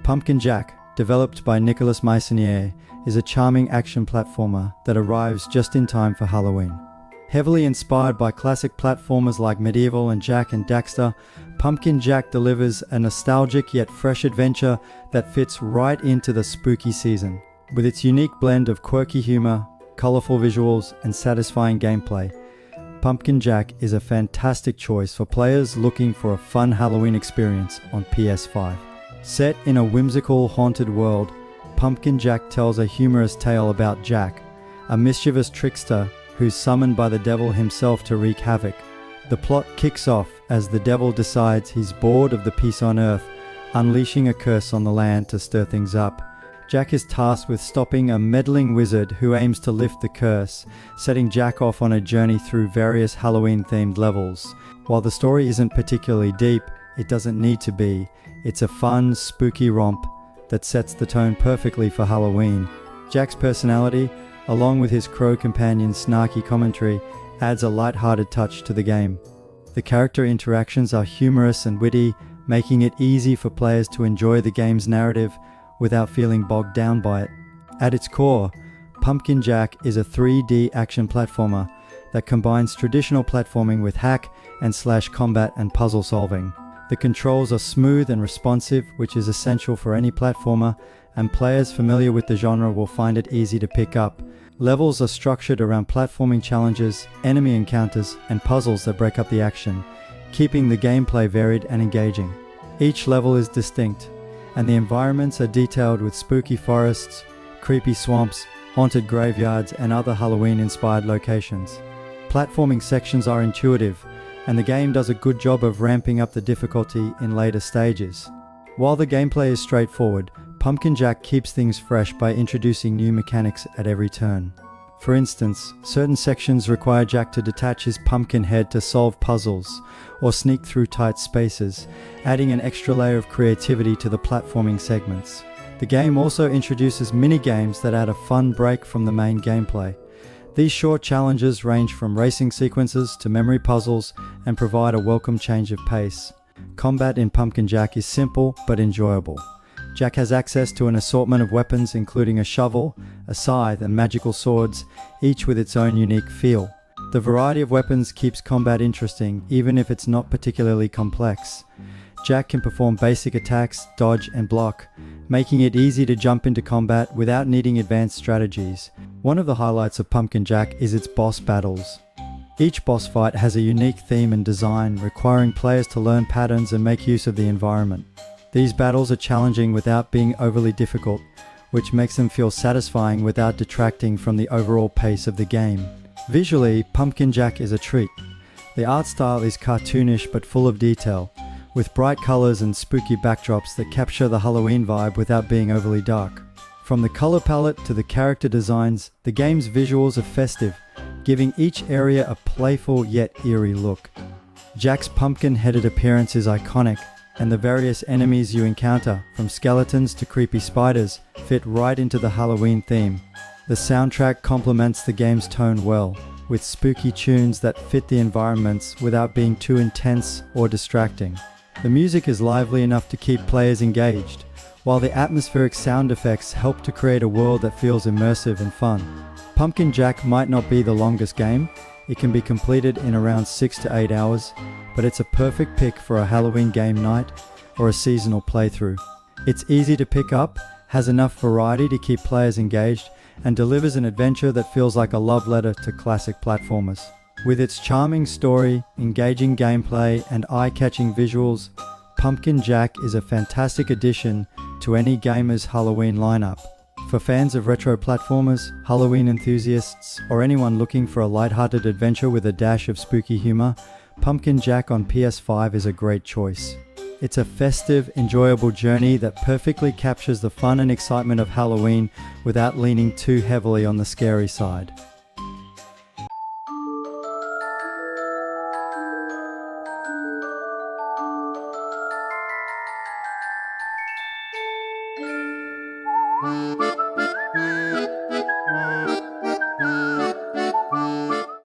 Pumpkin Jack, developed by Nicolas Meyssonnier, is a charming action platformer that arrives just in time for Halloween. Heavily inspired by classic platformers like MediEvil and Jak and Daxter, Pumpkin Jack delivers a nostalgic yet fresh adventure that fits right into the spooky season. With its unique blend of quirky humor, colorful visuals, and satisfying gameplay, Pumpkin Jack is a fantastic choice for players looking for a fun Halloween experience on PS5. Set in a whimsical, haunted world, Pumpkin Jack tells a humorous tale about Jak, a mischievous trickster who's summoned by the devil himself to wreak havoc. The plot kicks off as the devil decides he's bored of the peace on Earth, unleashing a curse on the land to stir things up. Jak is tasked with stopping a meddling wizard who aims to lift the curse, setting Jak off on a journey through various Halloween-themed levels. While the story isn't particularly deep, it doesn't need to be. It's a fun, spooky romp that sets the tone perfectly for Halloween. Jak's personality, along with his crow companion's snarky commentary, adds a light-hearted touch to the game. The character interactions are humorous and witty, making it easy for players to enjoy the game's narrative without feeling bogged down by it. At its core, Pumpkin Jack is a 3D action platformer that combines traditional platforming with hack and slash combat and puzzle solving. The controls are smooth and responsive, which is essential for any platformer, and players familiar with the genre will find it easy to pick up. Levels are structured around platforming challenges, enemy encounters, and puzzles that break up the action, keeping the gameplay varied and engaging. Each level is distinct, and the environments are detailed with spooky forests, creepy swamps, haunted graveyards, and other Halloween-inspired locations. Platforming sections are intuitive, and the game does a good job of ramping up the difficulty in later stages. While the gameplay is straightforward, Pumpkin Jack keeps things fresh by introducing new mechanics at every turn. For instance, certain sections require Jak to detach his pumpkin head to solve puzzles, or sneak through tight spaces, adding an extra layer of creativity to the platforming segments. The game also introduces mini-games that add a fun break from the main gameplay. These short challenges range from racing sequences to memory puzzles and provide a welcome change of pace. Combat in Pumpkin Jack is simple but enjoyable. Jak has access to an assortment of weapons including a shovel, a scythe, and magical swords, each with its own unique feel. The variety of weapons keeps combat interesting even if it's not particularly complex. Jak can perform basic attacks, dodge, and block, making it easy to jump into combat without needing advanced strategies. One of the highlights of Pumpkin Jack is its boss battles. Each boss fight has a unique theme and design, requiring players to learn patterns and make use of the environment. These battles are challenging without being overly difficult, which makes them feel satisfying without detracting from the overall pace of the game. Visually, Pumpkin Jack is a treat. The art style is cartoonish but full of detail, with bright colors and spooky backdrops that capture the Halloween vibe without being overly dark. From the color palette to the character designs, the game's visuals are festive, giving each area a playful yet eerie look. Jak's pumpkin-headed appearance is iconic, and the various enemies you encounter, from skeletons to creepy spiders, fit right into the Halloween theme. The soundtrack complements the game's tone well, with spooky tunes that fit the environments without being too intense or distracting. The music is lively enough to keep players engaged, while the atmospheric sound effects help to create a world that feels immersive and fun. Pumpkin Jack might not be the longest game. It can be completed in around 6 to 8 hours, but it's a perfect pick for a Halloween game night or a seasonal playthrough. It's easy to pick up, has enough variety to keep players engaged, and delivers an adventure that feels like a love letter to classic platformers. With its charming story, engaging gameplay, and eye-catching visuals, Pumpkin Jack is a fantastic addition to any gamer's Halloween lineup. For fans of retro platformers, Halloween enthusiasts, or anyone looking for a lighthearted adventure with a dash of spooky humor, Pumpkin Jack on PS5 is a great choice. It's a festive, enjoyable journey that perfectly captures the fun and excitement of Halloween without leaning too heavily on the scary side.